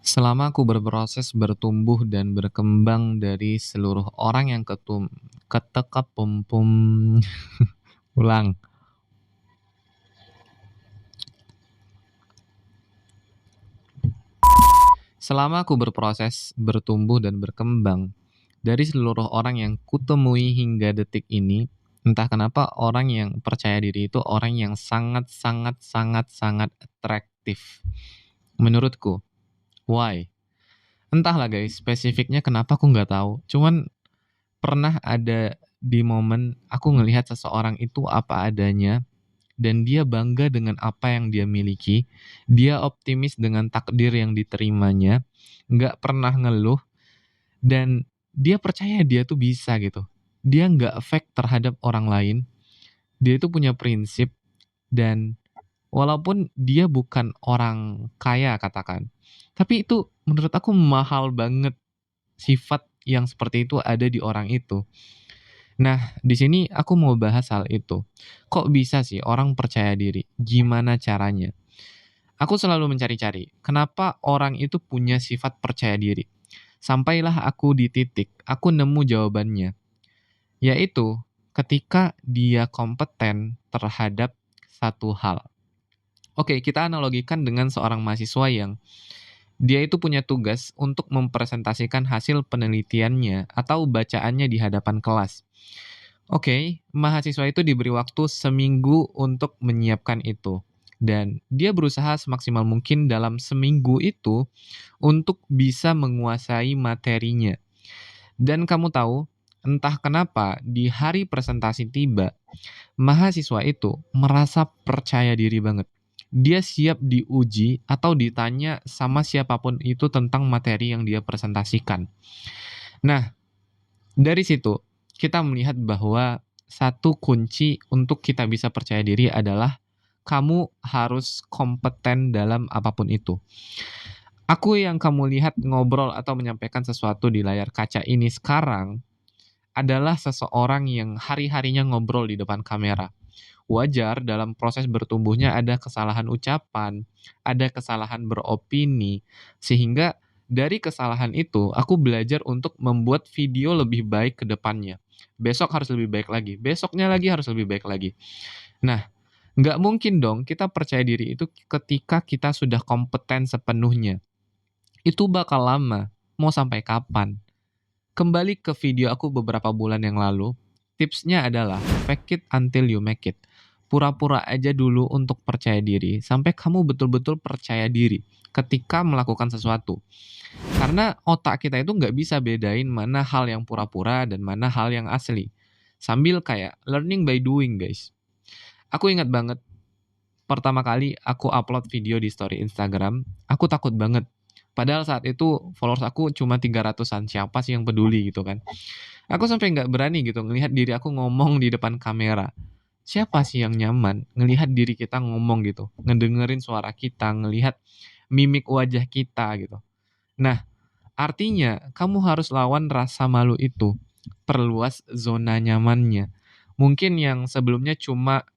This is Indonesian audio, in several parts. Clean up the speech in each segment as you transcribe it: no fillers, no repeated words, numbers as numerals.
Selama aku berproses bertumbuh dan berkembang dari seluruh orang yang ketekepum ulang. Selama aku berproses bertumbuh dan berkembang dari seluruh orang yang kutemui hingga detik ini, entah kenapa orang yang percaya diri itu orang yang sangat sangat sangat sangat atraktif. Menurutku, why? Entahlah guys, spesifiknya kenapa aku nggak tahu. Cuman pernah ada di momen aku ngelihat seseorang itu apa adanya dan dia bangga dengan apa yang dia miliki, dia optimis dengan takdir yang diterimanya, nggak pernah ngeluh, dan dia percaya dia tuh bisa gitu. Dia nggak fake terhadap orang lain, dia itu punya prinsip, dan walaupun dia bukan orang kaya katakan, tapi itu menurut aku mahal banget sifat yang seperti itu ada di orang itu. Nah, di sini aku mau bahas hal itu. Kok bisa sih orang percaya diri? Gimana caranya? Aku selalu mencari-cari, kenapa orang itu punya sifat percaya diri? Sampailah aku di titik, aku nemu jawabannya. Yaitu, ketika dia kompeten terhadap satu hal. Oke, kita analogikan dengan seorang mahasiswa yang dia itu punya tugas untuk mempresentasikan hasil penelitiannya atau bacaannya di hadapan kelas. Oke, mahasiswa itu diberi waktu seminggu untuk menyiapkan itu. Dan dia berusaha semaksimal mungkin dalam seminggu itu untuk bisa menguasai materinya. Dan kamu tahu, entah kenapa di hari presentasi tiba, mahasiswa itu merasa percaya diri banget. Dia siap diuji atau ditanya sama siapapun itu tentang materi yang dia presentasikan. Nah, dari situ, kita melihat bahwa satu kunci untuk kita bisa percaya diri adalah kamu harus kompeten dalam apapun itu. Aku yang kamu lihat ngobrol atau menyampaikan sesuatu di layar kaca ini sekarang adalah seseorang yang hari-harinya ngobrol di depan kamera. Wajar dalam proses bertumbuhnya ada kesalahan ucapan, ada kesalahan beropini, sehingga dari kesalahan itu aku belajar untuk membuat video lebih baik ke depannya. Besok harus lebih baik lagi, besoknya lagi harus lebih baik lagi. Nah, nggak mungkin dong kita percaya diri itu ketika kita sudah kompeten sepenuhnya. Itu bakal lama, mau sampai kapan? Kembali ke video aku beberapa bulan yang lalu, tipsnya adalah fake it until you make it. Pura-pura aja dulu untuk percaya diri, sampai kamu betul-betul percaya diri ketika melakukan sesuatu. Karena otak kita itu nggak bisa bedain mana hal yang pura-pura dan mana hal yang asli. Sambil kayak learning by doing guys. Aku ingat banget, pertama kali aku upload video di story Instagram, aku takut banget. Padahal saat itu followers aku cuma 300-an, siapa sih yang peduli gitu kan. Aku sampai nggak berani gitu ngelihat diri aku ngomong di depan kamera. Siapa sih yang nyaman ngelihat diri kita ngomong gitu, ngedengerin suara kita, ngelihat mimik wajah kita gitu. Nah, artinya kamu harus lawan rasa malu itu, perluas zona nyamannya. Mungkin yang sebelumnya cuma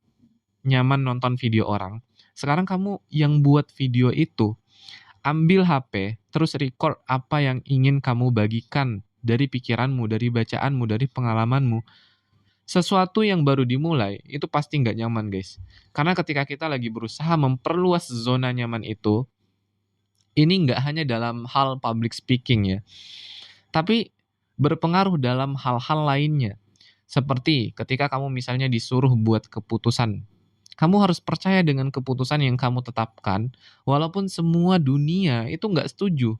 nyaman nonton video orang, sekarang kamu yang buat video itu. Ambil HP, terus record apa yang ingin kamu bagikan dari pikiranmu, dari bacaanmu, dari pengalamanmu. Sesuatu yang baru dimulai, itu pasti nggak nyaman, guys. Karena ketika kita lagi berusaha memperluas zona nyaman itu, ini nggak hanya dalam hal public speaking ya, tapi berpengaruh dalam hal-hal lainnya. Seperti ketika kamu misalnya disuruh buat keputusan, kamu harus percaya dengan keputusan yang kamu tetapkan, walaupun semua dunia itu nggak setuju.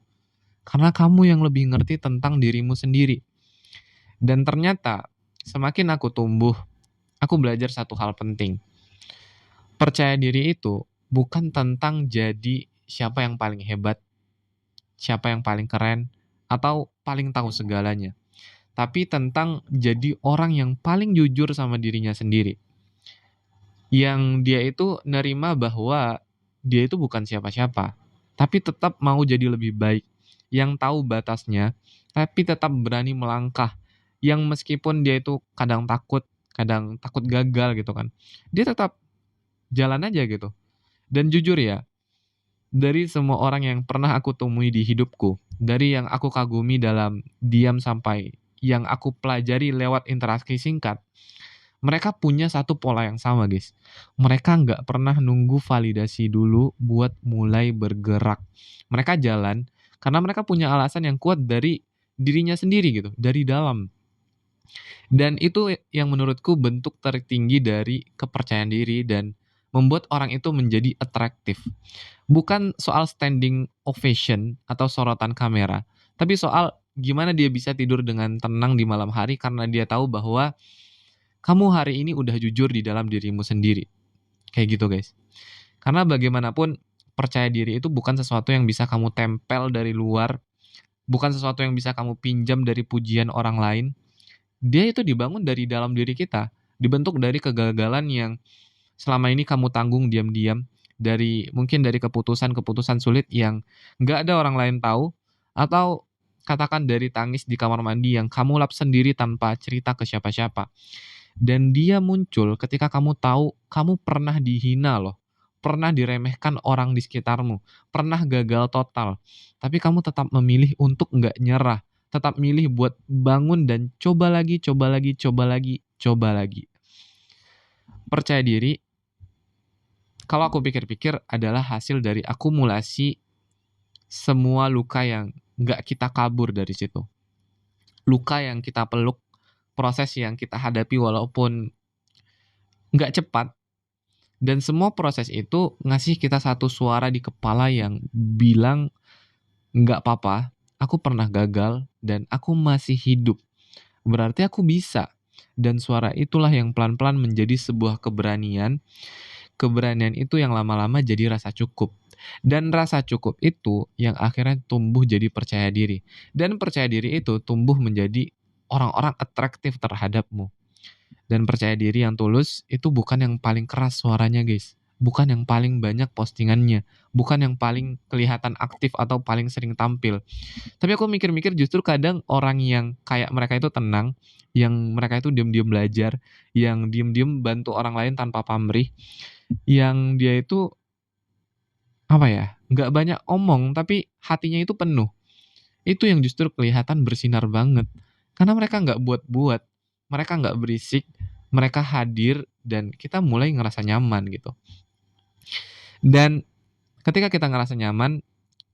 Karena kamu yang lebih ngerti tentang dirimu sendiri. Dan ternyata, semakin aku tumbuh, aku belajar satu hal penting. Percaya diri itu bukan tentang jadi siapa yang paling hebat, siapa yang paling keren, atau paling tahu segalanya. Tapi tentang jadi orang yang paling jujur sama dirinya sendiri. Yang dia itu nerima bahwa dia itu bukan siapa-siapa, tapi tetap mau jadi lebih baik. Yang tahu batasnya, tapi tetap berani melangkah. Yang meskipun dia itu kadang takut gagal gitu kan. Dia tetap jalan aja gitu. Dan jujur ya, dari semua orang yang pernah aku temui di hidupku, dari yang aku kagumi dalam diam sampai yang aku pelajari lewat interaksi singkat, mereka punya satu pola yang sama, guys. Mereka nggak pernah nunggu validasi dulu buat mulai bergerak. Mereka jalan karena mereka punya alasan yang kuat dari dirinya sendiri gitu, dari dalam. Dan itu yang menurutku bentuk tertinggi dari kepercayaan diri dan membuat orang itu menjadi atraktif. Bukan soal standing ovation atau sorotan kamera, tapi soal gimana dia bisa tidur dengan tenang di malam hari karena dia tahu bahwa kamu hari ini udah jujur di dalam dirimu sendiri. Kayak gitu, guys. Karena bagaimanapun percaya diri itu bukan sesuatu yang bisa kamu tempel dari luar, bukan sesuatu yang bisa kamu pinjam dari pujian orang lain. Dia itu dibangun dari dalam diri kita, dibentuk dari kegagalan yang selama ini kamu tanggung diam-diam, dari mungkin dari keputusan-keputusan sulit yang nggak ada orang lain tahu, atau katakan dari tangis di kamar mandi yang kamu lap sendiri tanpa cerita ke siapa-siapa. Dan dia muncul ketika kamu tahu kamu pernah dihina loh, pernah diremehkan orang di sekitarmu, pernah gagal total, tapi kamu tetap memilih untuk nggak nyerah, tetap milih buat bangun dan coba lagi, coba lagi, coba lagi, coba lagi. Percaya diri, kalau aku pikir-pikir, adalah hasil dari akumulasi semua luka yang nggak kita kabur dari situ. Luka yang kita peluk, proses yang kita hadapi walaupun nggak cepat, dan semua proses itu ngasih kita satu suara di kepala yang bilang, nggak apa-apa, aku pernah gagal dan aku masih hidup. Berarti aku bisa. Dan suara itulah yang pelan-pelan menjadi sebuah keberanian. Keberanian itu yang lama-lama jadi rasa cukup. Dan rasa cukup itu yang akhirnya tumbuh jadi percaya diri. Dan percaya diri itu tumbuh menjadi orang-orang atraktif terhadapmu. Dan percaya diri yang tulus itu bukan yang paling keras suaranya, guys. Bukan yang paling banyak postingannya. Bukan yang paling kelihatan aktif atau paling sering tampil. Tapi aku mikir-mikir justru kadang orang yang kayak mereka itu tenang, yang mereka itu diam-diam belajar, yang diam-diam bantu orang lain tanpa pamrih, yang dia itu apa ya, nggak banyak omong tapi hatinya itu penuh. Itu yang justru kelihatan bersinar banget. Karena mereka nggak buat-buat, mereka nggak berisik, mereka hadir dan kita mulai ngerasa nyaman gitu. Dan ketika kita ngerasa nyaman,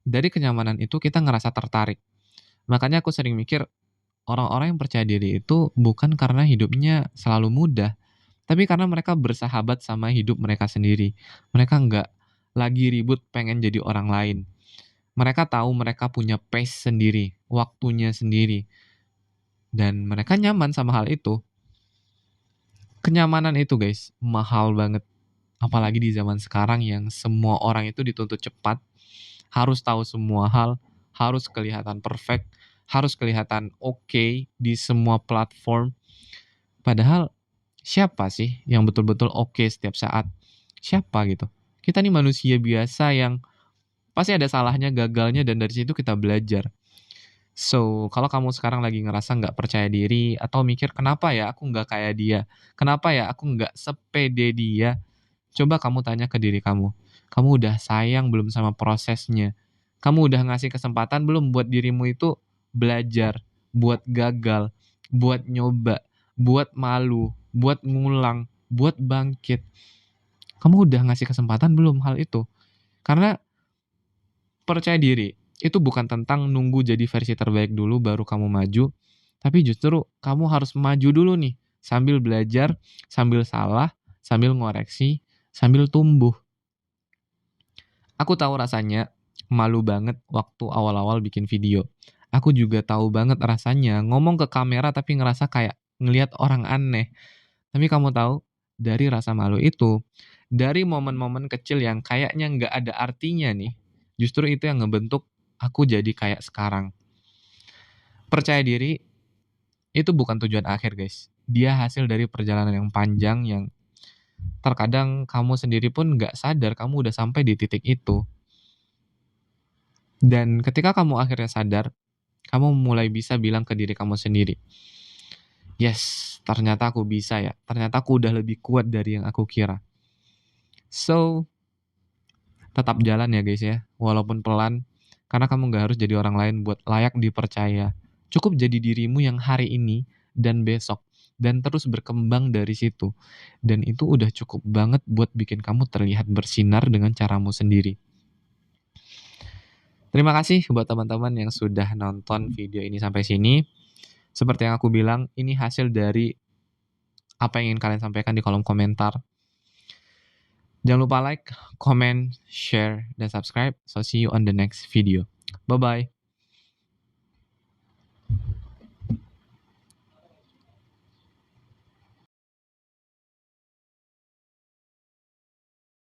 dari kenyamanan itu kita ngerasa tertarik. Makanya aku sering mikir, orang-orang yang percaya diri itu bukan karena hidupnya selalu mudah, tapi karena mereka bersahabat sama hidup mereka sendiri. Mereka nggak lagi ribut pengen jadi orang lain. Mereka tahu mereka punya pace sendiri, waktunya sendiri, dan mereka nyaman sama hal itu. Kenyamanan itu, guys, mahal banget. Apalagi di zaman sekarang yang semua orang itu dituntut cepat, harus tahu semua hal, harus kelihatan perfect, harus kelihatan oke di semua platform. Padahal siapa sih yang betul-betul oke setiap saat? Siapa gitu? Kita nih manusia biasa yang pasti ada salahnya, gagalnya, dan dari situ kita belajar. So, kalau kamu sekarang lagi ngerasa nggak percaya diri atau mikir, kenapa ya aku nggak kayak dia? Kenapa ya aku nggak sepede dia? Coba kamu tanya ke diri kamu. Kamu udah sayang belum sama prosesnya? Kamu udah ngasih kesempatan belum buat dirimu itu belajar, buat gagal, buat nyoba, buat malu, buat ngulang, buat bangkit? Kamu udah ngasih kesempatan belum hal itu? Karena percaya diri itu bukan tentang nunggu jadi versi terbaik dulu baru kamu maju, tapi justru kamu harus maju dulu nih, sambil belajar, sambil salah, sambil ngoreksi, sambil tumbuh. Aku tahu rasanya malu banget waktu awal-awal bikin video. Aku juga tahu banget rasanya ngomong ke kamera tapi ngerasa kayak ngelihat orang aneh. Tapi kamu tahu, dari rasa malu itu, dari momen-momen kecil yang kayaknya nggak ada artinya nih, justru itu yang ngebentuk aku jadi kayak sekarang. Percaya diri itu bukan tujuan akhir, guys. Dia hasil dari perjalanan yang panjang yang terkadang kamu sendiri pun nggak sadar kamu udah sampai di titik itu. Dan ketika kamu akhirnya sadar, kamu mulai bisa bilang ke diri kamu sendiri, yes, ternyata aku bisa ya. Ternyata aku udah lebih kuat dari yang aku kira. So, Tetap jalan ya guys ya, walaupun pelan, karena kamu nggak harus jadi orang lain buat layak dipercaya. Cukup jadi dirimu yang hari ini dan besok, dan terus berkembang dari situ. Dan itu udah cukup banget buat bikin kamu terlihat bersinar dengan caramu sendiri. Terima kasih buat teman-teman yang sudah nonton video ini sampai sini. Seperti yang aku bilang, ini hasil dari apa yang ingin kalian sampaikan di kolom komentar. Jangan lupa like, comment, share, dan subscribe. So see you on the next video. Bye-bye.